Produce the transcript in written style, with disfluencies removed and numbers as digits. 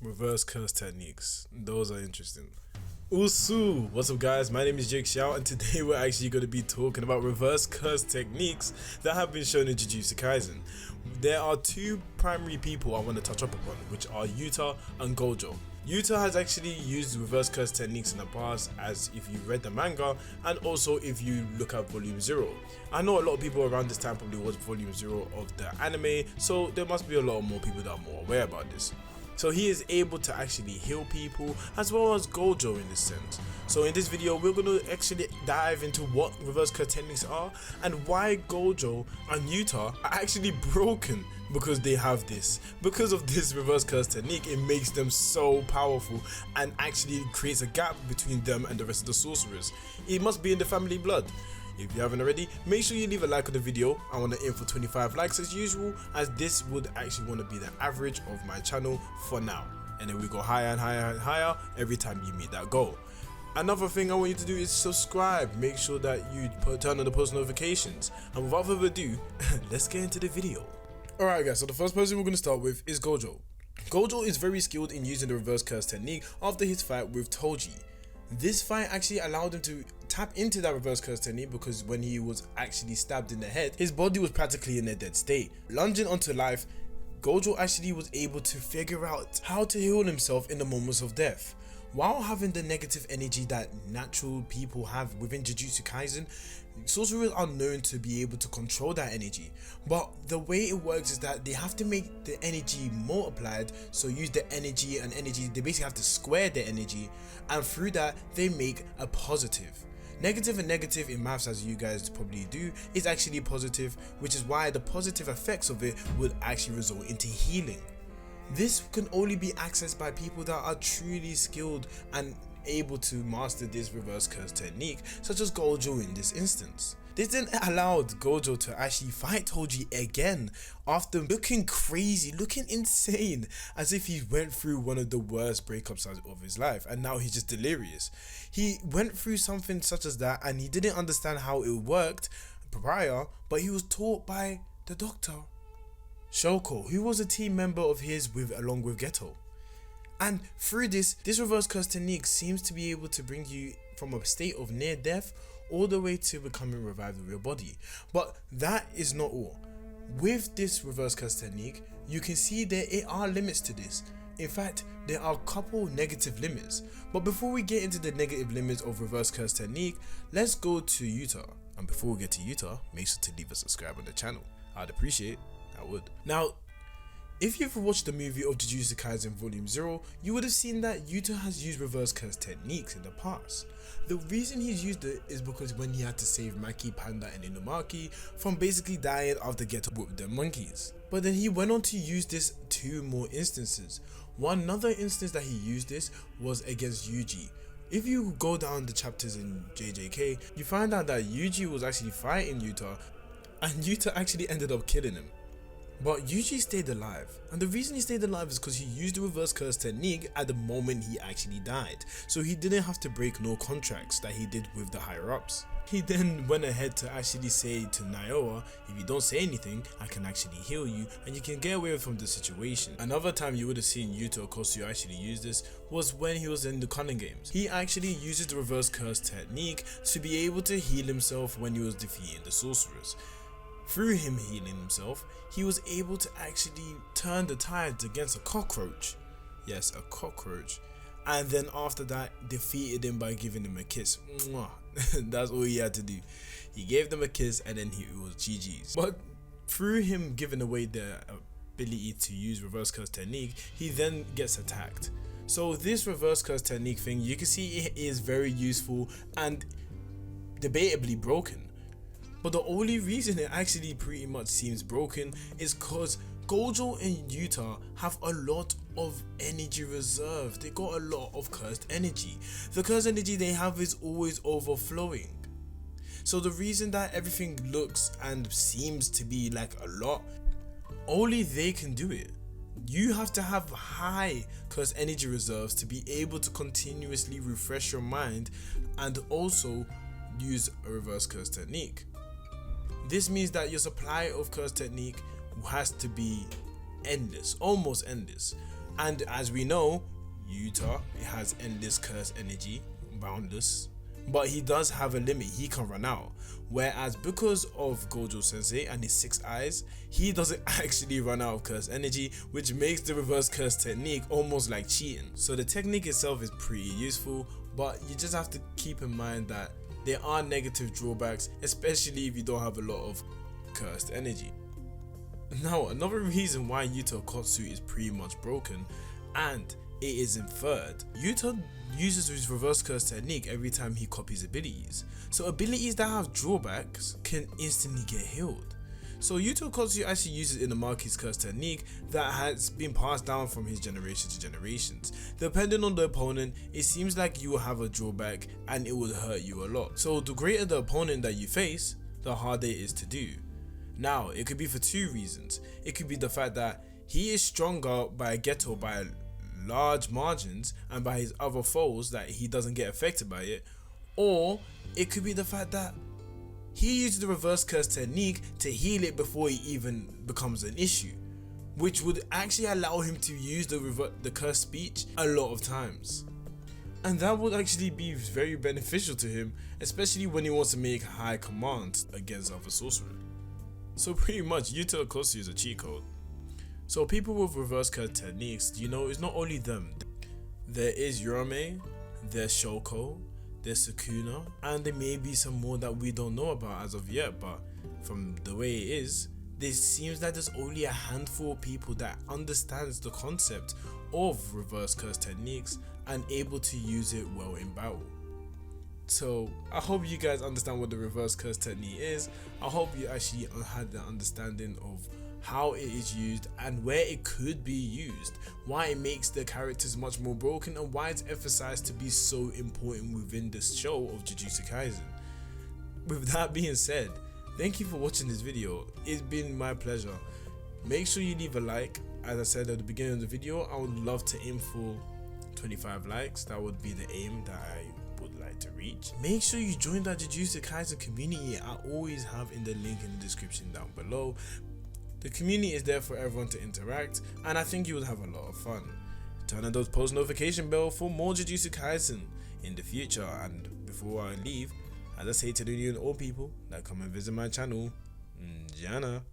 Reverse curse techniques. Those are interesting. Usu! What's up guys, my name is Jake Xiao and today we're actually going to be talking about reverse curse techniques that have been shown in Jujutsu Kaisen. There are two primary people I want to touch up upon, which are Yuta and Gojo. Yuta has actually used reverse curse techniques in the past, as if you read the manga and also if you look at volume 0. I know a lot of people around this time probably watched volume 0 of the anime, so there must be a lot more people that are more aware about this. So he is able to actually heal people as well as Gojo in this sense. So in this video we're going to actually dive into what reverse curse techniques are and why Gojo and Yuta are actually broken because they have this. Because of this reverse curse technique, it makes them so powerful and actually creates a gap between them and the rest of the sorcerers. It must be in the family blood. If you haven't already, make sure you leave a like on the video. I want to aim for 25 likes as usual, as this would actually want to be the average of my channel for now. And then we go higher and higher and higher every time you meet that goal. Another thing I want you to do is subscribe. Make sure that you turn on the post notifications. And without further ado, let's get into the video. Alright guys, so the first person we're going to start with is Gojo. Gojo is very skilled in using the reverse curse technique after his fight with Toji. This fight actually allowed him to tap into that reverse curse technique because when he was actually stabbed in the head, his body was practically in a dead state. Lunging onto life, Gojo actually was able to figure out how to heal himself in the moments of death. While having the negative energy that natural people have within Jujutsu Kaisen, sorcerers are known to be able to control that energy. But the way it works is that they have to make the energy multiplied, so use the energy and energy, they basically have to square the energy, and through that they make a positive. Negative and negative in maths, as you guys probably do, is actually positive, which is why the positive effects of it would actually result into healing. This can only be accessed by people that are truly skilled and able to master this reverse curse technique, such as Gojo in this instance. This then allowed Gojo to actually fight Toji again after looking crazy, looking insane, as if he went through one of the worst breakups of his life and now he's just delirious. He went through something such as that and he didn't understand how it worked prior, but he was taught by the doctor Shoko, who was a team member of his along with Geto. And through this reverse curse technique seems to be able to bring you from a state of near death all the way to becoming revived with your body. But that is not all. With this reverse curse technique, you can see there are limits to this. In fact, there are a couple negative limits. But before we get into the negative limits of reverse curse technique, let's go to Yuta. And before we get to Yuta, make sure to leave a subscribe on the channel. I'd appreciate it. I would. Now, if you've watched the movie of Jujutsu Kaisen Volume 0, you would have seen that Yuta has used reverse curse techniques in the past. The reason he's used it is because when he had to save Maki, Panda and Inumaki from basically dying after Geto whooped the monkeys. But then he went on to use this 2 more instances. Another instance that he used this was against Yuji. If you go down the chapters in JJK, you find out that Yuji was actually fighting Yuta and Yuta actually ended up killing him. But Yuji stayed alive, and the reason he stayed alive is because he used the reverse curse technique at the moment he actually died, so he didn't have to break no contracts that he did with the higher ups. He then went ahead to actually say to Naoya, if you don't say anything, I can actually heal you and you can get away from the situation. Another time you would have seen Yuta Okosu actually use this was when he was in the Cunning Games. He actually uses the reverse curse technique to be able to heal himself when he was defeating the sorcerers. Through him healing himself, he was able to actually turn the tides against a cockroach. Yes, a cockroach. And then after that, defeated him by giving him a kiss. Mwah. That's all he had to do. He gave them a kiss and then it was GG's. But through him giving away the ability to use reverse curse technique, he then gets attacked. So this reverse curse technique thing, you can see it is very useful and debatably broken. But the only reason it actually pretty much seems broken is because Gojo and Yuta have a lot of energy reserve. They got a lot of cursed energy. The cursed energy they have is always overflowing. So the reason that everything looks and seems to be like a lot, only they can do it. You have to have high cursed energy reserves to be able to continuously refresh your mind and also use a reverse curse technique. This means that your supply of curse technique has to be endless, almost endless. And as we know, Yuta has endless curse energy, boundless, but he does have a limit. He can run out. Whereas because of Gojo Sensei and his 6 eyes, he doesn't actually run out of curse energy, which makes the reverse curse technique almost like cheating. So the technique itself is pretty useful, but you just have to keep in mind that there are negative drawbacks, especially if you don't have a lot of cursed energy. Now, another reason why Yuta Kotsu is pretty much broken, and it is inferred, Yuta uses his reverse curse technique every time he copies abilities. So abilities that have drawbacks can instantly get healed. So Yuta Kotsu actually uses Inazuki's curse technique that has been passed down from his generation to generations. Depending on the opponent, it seems like you will have a drawback and it will hurt you a lot. So the greater the opponent that you face, the harder it is to do. Now, it could be for 2 reasons. It could be the fact that he is stronger by a Geto by large margins and by his other foes that he doesn't get affected by it, or it could be the fact that he uses the reverse curse technique to heal it before it even becomes an issue, which would actually allow him to use the curse speech a lot of times. And that would actually be very beneficial to him, especially when he wants to make high commands against other sorcerers. So pretty much Yuta Kotsu is a cheat code. So people with reverse curse techniques, it's not only them. There is Yorome, there's Shoko, there's Sukuna, and there may be some more that we don't know about as of yet, but from the way it is, this seems like there's only a handful of people that understands the concept of reverse curse techniques and able to use it well in battle. So I hope you guys understand what the reverse curse technique is. I hope you actually had the understanding of how it is used and where it could be used, why it makes the characters much more broken, and why it's emphasized to be so important within this show of Jujutsu Kaisen. With that being said, thank you for watching this video. It's been my pleasure. Make sure you leave a like. As I said at the beginning of the video, I would love to aim for 25 likes. That would be the aim that I would like to reach. Make sure you join that Jujutsu Kaisen community I always have in the link in the description down below. The community is there for everyone to interact, and I think you will have a lot of fun. Turn on those post notification bell for more Jujutsu Kaisen in the future. And before I leave, as I say to the new and old people that come and visit my channel, Jana.